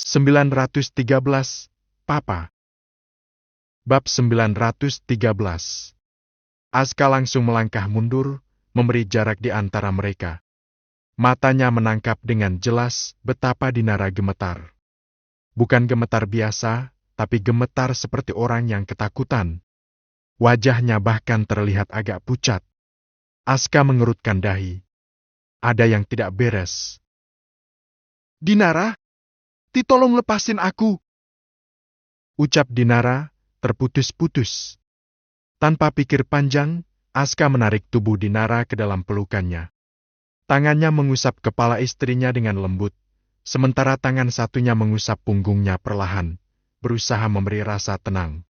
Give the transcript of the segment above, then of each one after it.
913, Papa. Bab 913. Aska langsung melangkah mundur, memberi jarak di antara mereka. Matanya menangkap dengan jelas betapa Dinara gemetar. Bukan gemetar biasa, tapi gemetar seperti orang yang ketakutan. Wajahnya bahkan terlihat agak pucat. Aska mengerutkan dahi. Ada yang tidak beres. "Dinara, tolong lepasin aku," ucap Dinara, terputus-putus. Tanpa pikir panjang, Aska menarik tubuh Dinara ke dalam pelukannya. Tangannya mengusap kepala istrinya dengan lembut, sementara tangan satunya mengusap punggungnya perlahan, berusaha memberi rasa tenang.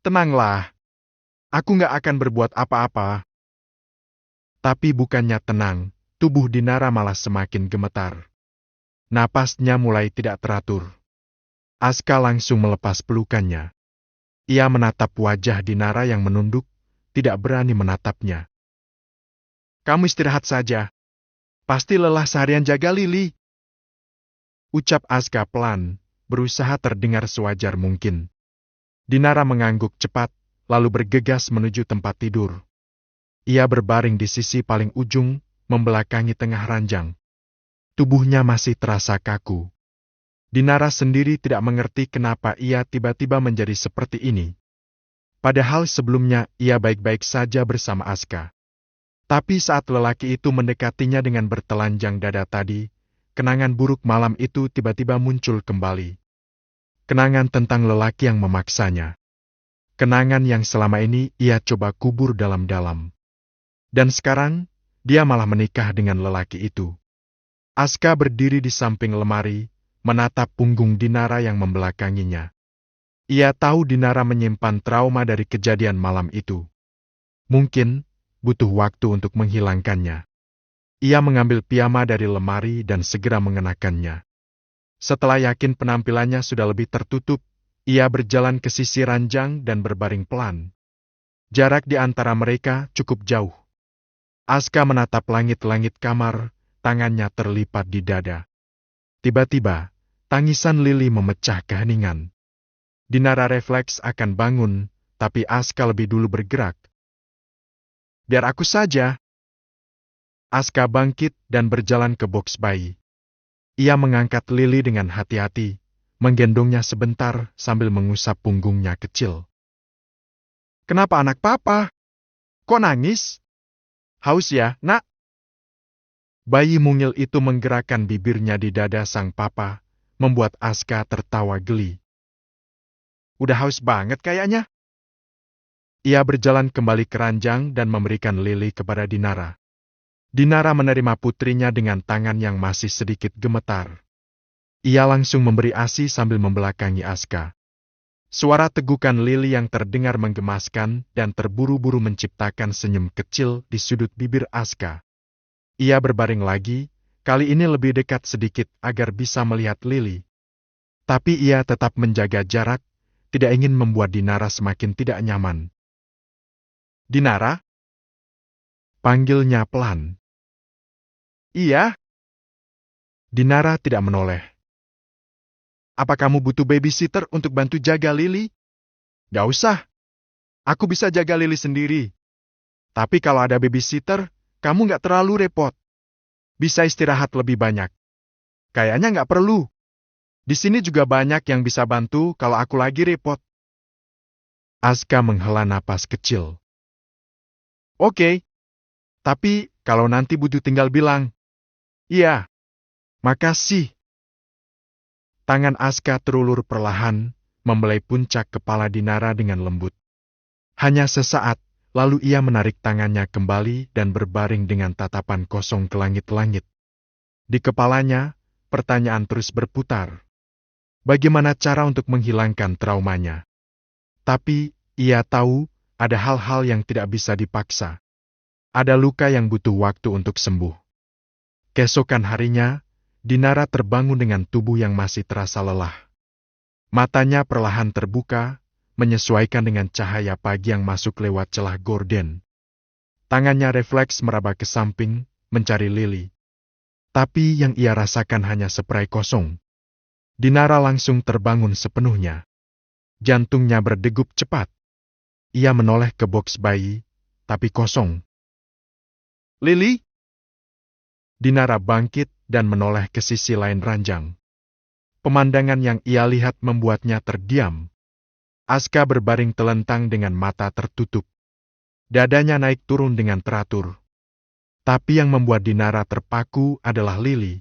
"Tenanglah, aku nggak akan berbuat apa-apa." Tapi bukannya tenang, tubuh Dinara malah semakin gemetar. Napasnya mulai tidak teratur. Aska langsung melepas pelukannya. Ia menatap wajah Dinara yang menunduk, tidak berani menatapnya. "Kamu istirahat saja. Pasti lelah seharian jaga Lili," ucap Aska pelan, berusaha terdengar sewajar mungkin. Dinara mengangguk cepat, lalu bergegas menuju tempat tidur. Ia berbaring di sisi paling ujung, membelakangi tengah ranjang. Tubuhnya masih terasa kaku. Dinara sendiri tidak mengerti kenapa ia tiba-tiba menjadi seperti ini. Padahal sebelumnya ia baik-baik saja bersama Aska. Tapi saat lelaki itu mendekatinya dengan bertelanjang dada tadi, kenangan buruk malam itu tiba-tiba muncul kembali. Kenangan tentang lelaki yang memaksanya. Kenangan yang selama ini ia coba kubur dalam-dalam. Dan sekarang, dia malah menikah dengan lelaki itu. Aska berdiri di samping lemari, menatap punggung Dinara yang membelakanginya. Ia tahu Dinara menyimpan trauma dari kejadian malam itu. Mungkin butuh waktu untuk menghilangkannya. Ia mengambil piyama dari lemari dan segera mengenakannya. Setelah yakin penampilannya sudah lebih tertutup, ia berjalan ke sisi ranjang dan berbaring pelan. Jarak di antara mereka cukup jauh. Aska menatap langit-langit kamar, tangannya terlipat di dada. Tiba-tiba, tangisan Lili memecah keheningan. Dinara refleks akan bangun, tapi Aska lebih dulu bergerak. "Biar aku saja." Aska bangkit dan berjalan ke boks bayi. Ia mengangkat Lili dengan hati-hati, menggendongnya sebentar sambil mengusap punggungnya kecil. "Kenapa anak papa? Kok nangis? Haus ya, nak?" Bayi mungil itu menggerakkan bibirnya di dada sang papa, membuat Aska tertawa geli. "Udah haus banget kayaknya." Ia berjalan kembali ke ranjang dan memberikan Lili kepada Dinara. Dinara menerima putrinya dengan tangan yang masih sedikit gemetar. Ia langsung memberi ASI sambil membelakangi Aska. Suara tegukan Lili yang terdengar menggemaskan dan terburu-buru menciptakan senyum kecil di sudut bibir Aska. Ia berbaring lagi, kali ini lebih dekat sedikit agar bisa melihat Lili. Tapi ia tetap menjaga jarak, tidak ingin membuat Dinara semakin tidak nyaman. "Dinara?" panggilnya pelan. "Iya." Dinara tidak menoleh. "Apa kamu butuh babysitter untuk bantu jaga Lili?" "Gak usah. Aku bisa jaga Lili sendiri. Tapi kalau ada babysitter, kamu gak terlalu repot. Bisa istirahat lebih banyak." "Kayaknya gak perlu. Di sini juga banyak yang bisa bantu kalau aku lagi repot." Aska menghela napas kecil. "Oke. Tapi kalau nanti butuh tinggal bilang." "Iya. Makasih." Tangan Aska terulur perlahan, membelai puncak kepala Dinara dengan lembut. Hanya sesaat, lalu ia menarik tangannya kembali dan berbaring dengan tatapan kosong ke langit-langit. Di kepalanya, pertanyaan terus berputar. Bagaimana cara untuk menghilangkan traumanya? Tapi, ia tahu, ada hal-hal yang tidak bisa dipaksa. Ada luka yang butuh waktu untuk sembuh. Keesokan harinya, Dinara terbangun dengan tubuh yang masih terasa lelah. Matanya perlahan terbuka, menyesuaikan dengan cahaya pagi yang masuk lewat celah gorden. Tangannya refleks meraba ke samping, mencari Lili. Tapi yang ia rasakan hanya seperai kosong. Dinara langsung terbangun sepenuhnya. Jantungnya berdegup cepat. Ia menoleh ke boks bayi, tapi kosong. Lily? Dinara bangkit dan menoleh ke sisi lain ranjang. Pemandangan yang ia lihat membuatnya terdiam. Aska berbaring telentang dengan mata tertutup. Dadanya naik turun dengan teratur. Tapi yang membuat Dinara terpaku adalah Lily.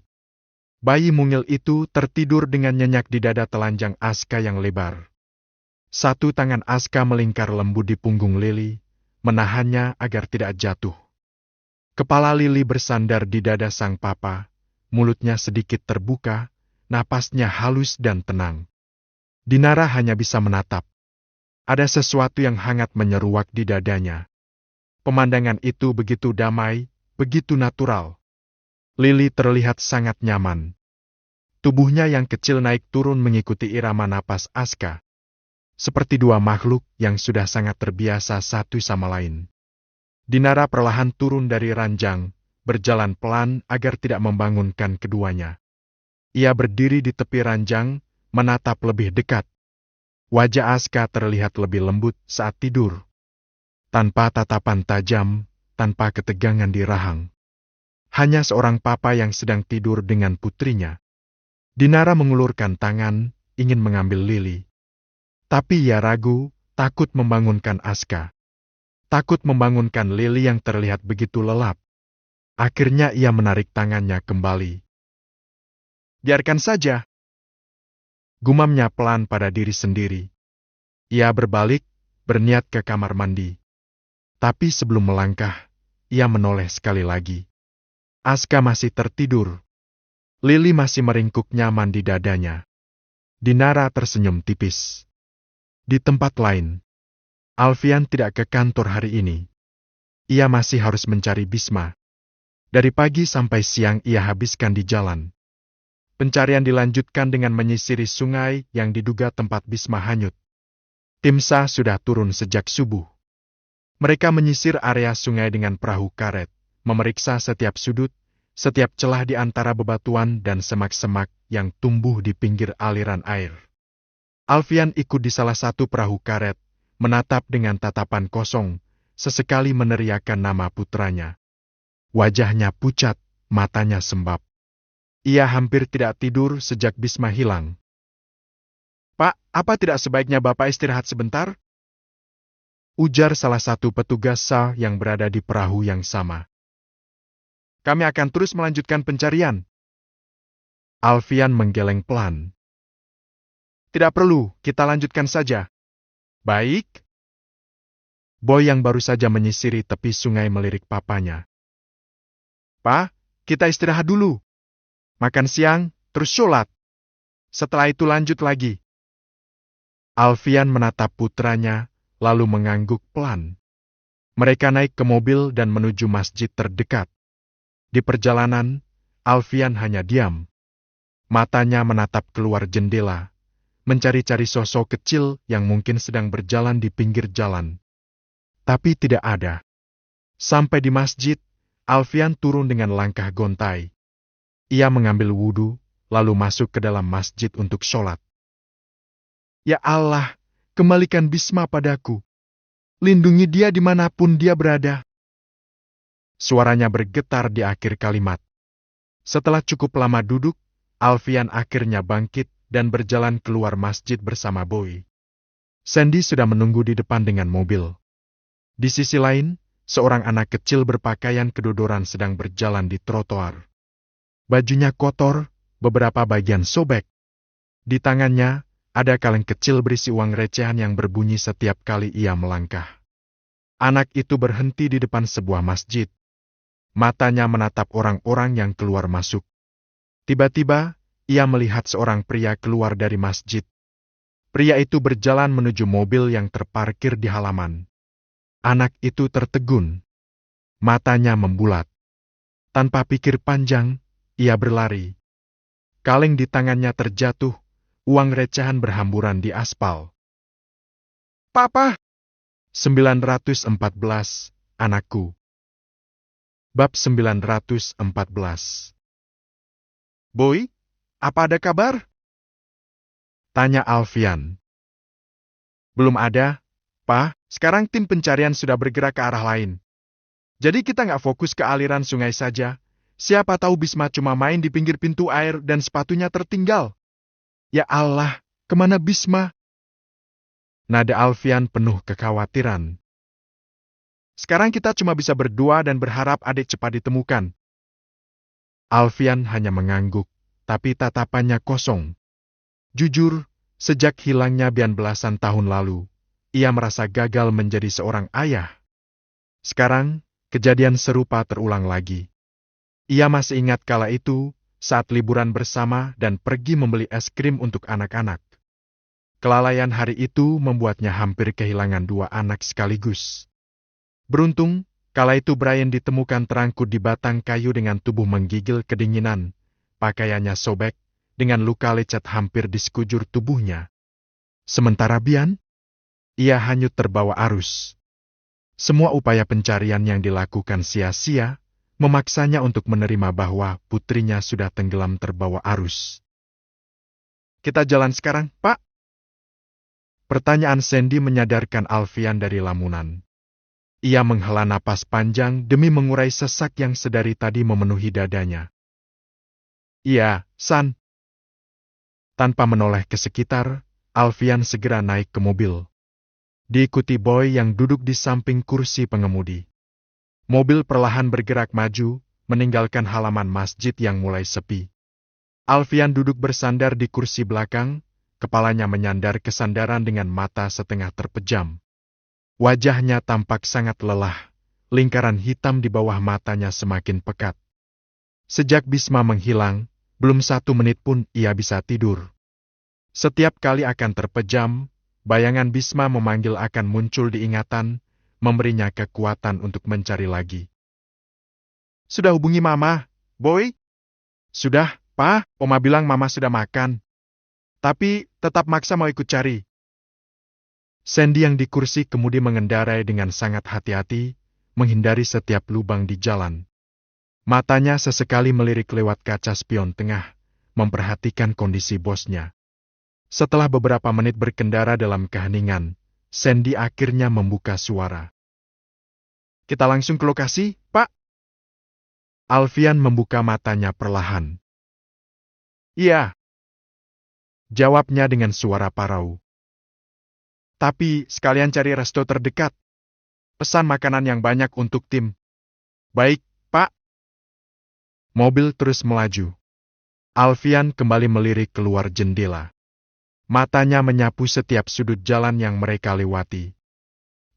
Bayi mungil itu tertidur dengan nyenyak di dada telanjang Aska yang lebar. Satu tangan Aska melingkar lembut di punggung Lily, menahannya agar tidak jatuh. Kepala Lily bersandar di dada sang papa, mulutnya sedikit terbuka, napasnya halus dan tenang. Dinara hanya bisa menatap. Ada sesuatu yang hangat menyeruak di dadanya. Pemandangan itu begitu damai, begitu natural. Lily terlihat sangat nyaman. Tubuhnya yang kecil naik turun mengikuti irama napas Aska. Seperti dua makhluk yang sudah sangat terbiasa satu sama lain. Dinara perlahan turun dari ranjang, berjalan pelan agar tidak membangunkan keduanya. Ia berdiri di tepi ranjang, menatap lebih dekat. Wajah Aska terlihat lebih lembut saat tidur. Tanpa tatapan tajam, tanpa ketegangan di rahang. Hanya seorang papa yang sedang tidur dengan putrinya. Dinara mengulurkan tangan, ingin mengambil Lily. Tapi ia ragu, takut membangunkan Aska. Takut membangunkan Lily yang terlihat begitu lelap. Akhirnya ia menarik tangannya kembali. Biarkan saja. Gumamnya pelan pada diri sendiri. Ia berbalik, berniat ke kamar mandi. Tapi sebelum melangkah, ia menoleh sekali lagi. Aska masih tertidur. Lily masih meringkuk nyaman di dadanya. Dinara tersenyum tipis. Di tempat lain, Alfian tidak ke kantor hari ini. Ia masih harus mencari Bisma. Dari pagi sampai siang ia habiskan di jalan. Pencarian dilanjutkan dengan menyisiri sungai yang diduga tempat Bisma hanyut. Tim SAR sudah turun sejak subuh. Mereka menyisir area sungai dengan perahu karet, memeriksa setiap sudut, setiap celah di antara bebatuan dan semak-semak yang tumbuh di pinggir aliran air. Alfian ikut di salah satu perahu karet, menatap dengan tatapan kosong, sesekali meneriakkan nama putranya. Wajahnya pucat, matanya sembab. Ia hampir tidak tidur sejak Bisma hilang. Pak, apa tidak sebaiknya Bapak istirahat sebentar? Ujar salah satu petugas SAR yang berada di perahu yang sama. Kami akan terus melanjutkan pencarian. Alfian menggeleng pelan. Tidak perlu, kita lanjutkan saja. Baik. Boy yang baru saja menyisiri tepi sungai melirik papanya. Pak, kita istirahat dulu. Makan siang, terus sholat. Setelah itu lanjut lagi. Alfian menatap putranya, lalu mengangguk pelan. Mereka naik ke mobil dan menuju masjid terdekat. Di perjalanan, Alfian hanya diam. Matanya menatap keluar jendela, mencari-cari sosok kecil yang mungkin sedang berjalan di pinggir jalan. Tapi tidak ada. Sampai di masjid, Alfian turun dengan langkah gontai. Ia mengambil wudhu, lalu masuk ke dalam masjid untuk sholat. Ya Allah, kembalikan Bisma padaku. Lindungi dia dimanapun dia berada. Suaranya bergetar di akhir kalimat. Setelah cukup lama duduk, Alfian akhirnya bangkit dan berjalan keluar masjid bersama Boy. Sandy sudah menunggu di depan dengan mobil. Di sisi lain, seorang anak kecil berpakaian kedodoran sedang berjalan di trotoar. Bajunya kotor, beberapa bagian sobek. Di tangannya, ada kaleng kecil berisi uang recehan yang berbunyi setiap kali ia melangkah. Anak itu berhenti di depan sebuah masjid. Matanya menatap orang-orang yang keluar masuk. Tiba-tiba, ia melihat seorang pria keluar dari masjid. Pria itu berjalan menuju mobil yang terparkir di halaman. Anak itu tertegun. Matanya membulat. Tanpa pikir panjang, ia berlari. Kaleng di tangannya terjatuh, uang recehan berhamburan di aspal. Papa! 914, anakku. Bab 914. Boy, apa ada kabar? Tanya Alfian. Belum ada, Pak. Sekarang tim pencarian sudah bergerak ke arah lain. Jadi kita nggak fokus ke aliran sungai saja. Siapa tahu Bisma cuma main di pinggir pintu air dan sepatunya tertinggal. Ya Allah, kemana Bisma? Nada Alfian penuh kekhawatiran. Sekarang kita cuma bisa berdoa dan berharap adik cepat ditemukan. Alfian hanya mengangguk, tapi tatapannya kosong. Jujur, sejak hilangnya Bian belasan tahun lalu, ia merasa gagal menjadi seorang ayah. Sekarang, kejadian serupa terulang lagi. Ia masih ingat kala itu, saat liburan bersama dan pergi membeli es krim untuk anak-anak. Kelalaian hari itu membuatnya hampir kehilangan 2 anak sekaligus. Beruntung, kala itu Brian ditemukan terangkut di batang kayu dengan tubuh menggigil kedinginan, pakaiannya sobek, dengan luka lecet hampir di sekujur tubuhnya. Sementara Bian, ia hanyut terbawa arus. Semua upaya pencarian yang dilakukan sia-sia, memaksanya untuk menerima bahwa putrinya sudah tenggelam terbawa arus. Kita jalan sekarang, Pak? Pertanyaan Sandy menyadarkan Alfian dari lamunan. Ia menghela napas panjang demi mengurai sesak yang sedari tadi memenuhi dadanya. Iya, San. Tanpa menoleh ke sekitar, Alfian segera naik ke mobil. Diikuti Boy yang duduk di samping kursi pengemudi. Mobil perlahan bergerak maju, meninggalkan halaman masjid yang mulai sepi. Alfian duduk bersandar di kursi belakang, kepalanya menyandar ke sandaran dengan mata setengah terpejam. Wajahnya tampak sangat lelah, lingkaran hitam di bawah matanya semakin pekat. Sejak Bisma menghilang, belum 1 menit pun ia bisa tidur. Setiap kali akan terpejam, bayangan Bisma memanggil akan muncul di ingatan, memberinya kekuatan untuk mencari lagi. Sudah hubungi Mama, Boy? Sudah, Pa, Oma bilang Mama sudah makan. Tapi, tetap maksa mau ikut cari. Sandy yang di kursi kemudi mengendarai dengan sangat hati-hati, menghindari setiap lubang di jalan. Matanya sesekali melirik lewat kaca spion tengah, memperhatikan kondisi bosnya. Setelah beberapa menit berkendara dalam keheningan, Sandy akhirnya membuka suara. Kita langsung ke lokasi, Pak? Alfian membuka matanya perlahan. Iya. Jawabnya dengan suara parau. Tapi sekalian cari resto terdekat. Pesan makanan yang banyak untuk tim. Baik, Pak. Mobil terus melaju. Alfian kembali melirik keluar jendela. Matanya menyapu setiap sudut jalan yang mereka lewati.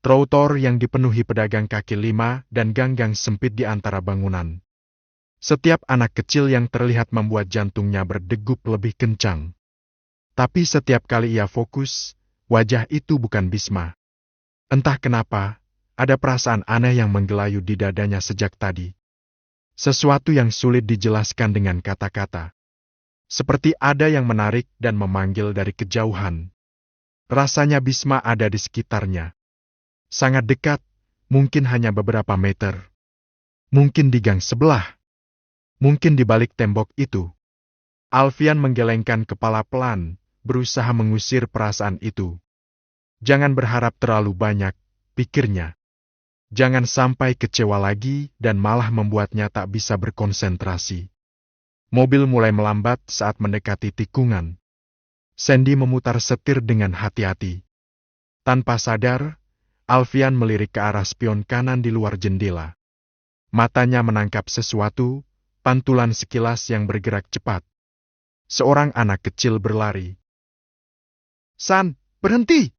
Trotoar yang dipenuhi pedagang kaki lima dan gang-gang sempit di antara bangunan. Setiap anak kecil yang terlihat membuat jantungnya berdegup lebih kencang. Tapi setiap kali ia fokus, wajah itu bukan Bisma. Entah kenapa, ada perasaan aneh yang menggelayu di dadanya sejak tadi. Sesuatu yang sulit dijelaskan dengan kata-kata. Seperti ada yang menarik dan memanggil dari kejauhan. Rasanya Bisma ada di sekitarnya. Sangat dekat, mungkin hanya beberapa meter. Mungkin di gang sebelah. Mungkin di balik tembok itu. Alfian menggelengkan kepala pelan, berusaha mengusir perasaan itu. Jangan berharap terlalu banyak, pikirnya. Jangan sampai kecewa lagi dan malah membuatnya tak bisa berkonsentrasi. Mobil mulai melambat saat mendekati tikungan. Sandy memutar setir dengan hati-hati. Tanpa sadar, Alfian melirik ke arah spion kanan di luar jendela. Matanya menangkap sesuatu, pantulan sekilas yang bergerak cepat. Seorang anak kecil berlari. San, berhenti!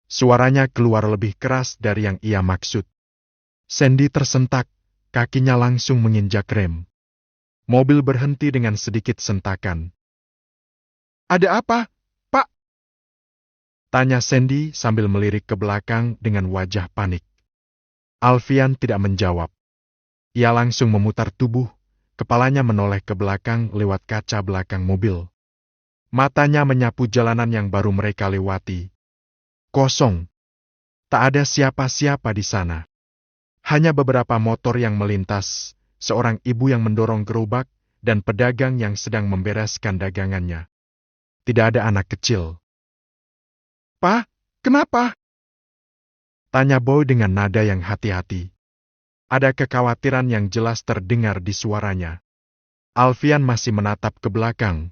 Suaranya keluar lebih keras dari yang ia maksud. Sandy tersentak, kakinya langsung menginjak rem. Mobil berhenti dengan sedikit sentakan. Ada apa, Pak? Tanya Sandy sambil melirik ke belakang dengan wajah panik. Alfian tidak menjawab. Ia langsung memutar tubuh, kepalanya menoleh ke belakang lewat kaca belakang mobil. Matanya menyapu jalanan yang baru mereka lewati. Kosong. Tak ada siapa-siapa di sana. Hanya beberapa motor yang melintas, seorang ibu yang mendorong gerobak, dan pedagang yang sedang membereskan dagangannya. tidak ada anak kecil. "Pak, kenapa?" tanya Boy dengan nada yang hati-hati. Ada kekhawatiran yang jelas terdengar di suaranya. Alfian masih menatap ke belakang.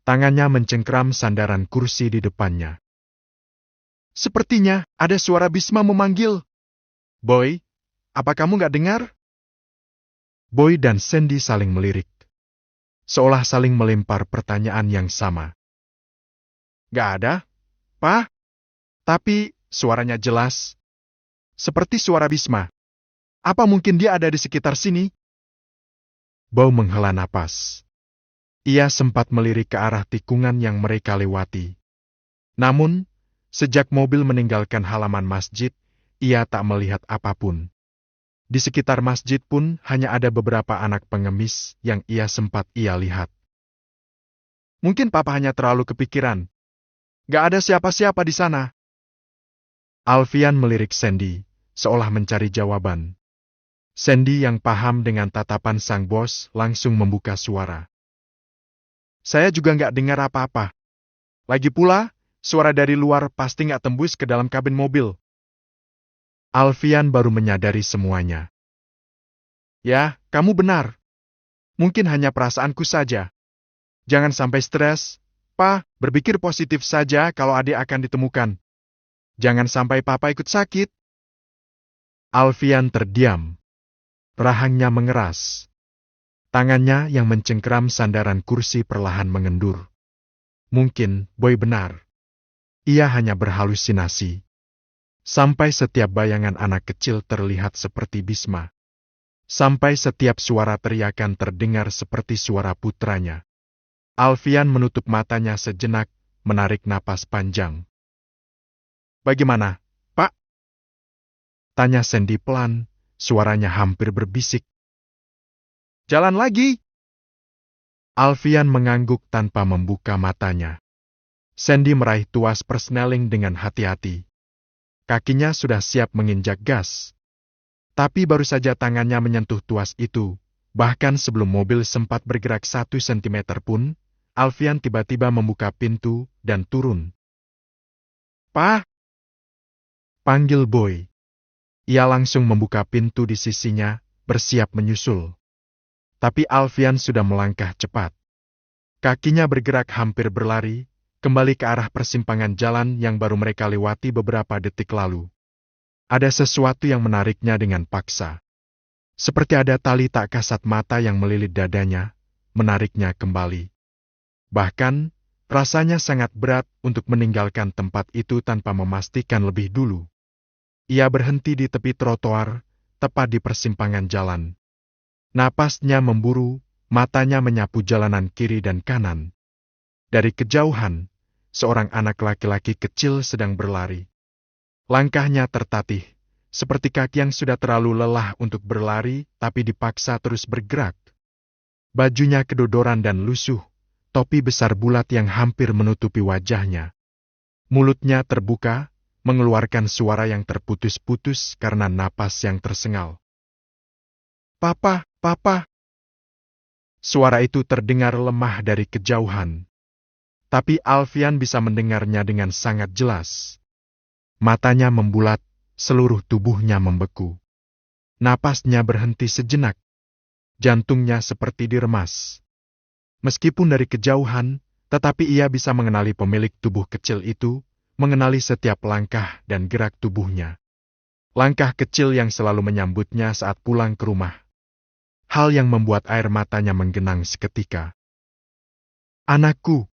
Tangannya mencengkram sandaran kursi di depannya. "Sepertinya ada suara Bisma memanggil." "Boy, apa kamu nggak dengar?" Boy dan Sandy saling melirik, seolah saling melempar pertanyaan yang sama. "Nggak ada, Pak. Tapi suaranya jelas. Seperti suara Bisma. Apa mungkin dia ada di sekitar sini?" Boy menghela napas. Ia sempat melirik ke arah tikungan yang mereka lewati. Namun, sejak mobil meninggalkan halaman masjid, ia tak melihat apapun. Di sekitar masjid pun hanya ada beberapa anak pengemis yang sempat ia lihat. "Mungkin Papa hanya terlalu kepikiran. Gak ada siapa-siapa di sana." Alfian melirik Sandy, seolah mencari jawaban. Sandy yang paham dengan tatapan sang bos langsung membuka suara. "Saya juga nggak dengar apa-apa. Lagi pula, suara dari luar pasti nggak tembus ke dalam kabin mobil." Alfian baru menyadari semuanya. "Ya, kamu benar. Mungkin hanya perasaanku saja. Jangan sampai stres, Pa. Berpikir positif saja kalau adik akan ditemukan. Jangan sampai Papa ikut sakit." Alfian terdiam. Rahangnya mengeras. Tangannya yang mencengkeram sandaran kursi perlahan mengendur. Mungkin Boy benar. Ia hanya berhalusinasi. Sampai setiap bayangan anak kecil terlihat seperti Bisma. Sampai setiap suara teriakan terdengar seperti suara putranya. Alfian menutup matanya sejenak, menarik napas panjang. "Bagaimana, Pak?" tanya Sandy pelan, suaranya hampir berbisik. "Jalan lagi." Alfian mengangguk tanpa membuka matanya. Sandy meraih tuas persneling dengan hati-hati. Kakinya sudah siap menginjak gas. Tapi baru saja tangannya menyentuh tuas itu, bahkan sebelum mobil sempat bergerak 1 sentimeter pun, Alfian tiba-tiba membuka pintu dan turun. "Pa!" panggil Boy. Ia langsung membuka pintu di sisinya, bersiap menyusul. Tapi Alfian sudah melangkah cepat. Kakinya bergerak hampir berlari, kembali ke arah persimpangan jalan yang baru mereka lewati beberapa detik lalu. Ada sesuatu yang menariknya dengan paksa. Seperti ada tali tak kasat mata yang melilit dadanya, menariknya kembali. Bahkan, rasanya sangat berat untuk meninggalkan tempat itu tanpa memastikan lebih dulu. Ia berhenti di tepi trotoar, tepat di persimpangan jalan. Napasnya memburu, matanya menyapu jalanan kiri dan kanan. Dari kejauhan, seorang anak laki-laki kecil sedang berlari. Langkahnya tertatih, seperti kaki yang sudah terlalu lelah untuk berlari tapi dipaksa terus bergerak. Bajunya kedodoran dan lusuh, topi besar bulat yang hampir menutupi wajahnya. Mulutnya terbuka, mengeluarkan suara yang terputus-putus karena napas yang tersengal. "Papa, Papa!" Suara itu terdengar lemah dari kejauhan. Tapi Alfian bisa mendengarnya dengan sangat jelas. Matanya membulat, seluruh tubuhnya membeku. Napasnya berhenti sejenak. Jantungnya seperti diremas. Meskipun dari kejauhan, tetapi ia bisa mengenali pemilik tubuh kecil itu, mengenali setiap langkah dan gerak tubuhnya. Langkah kecil yang selalu menyambutnya saat pulang ke rumah. Hal yang membuat air matanya menggenang seketika. "Anakku!"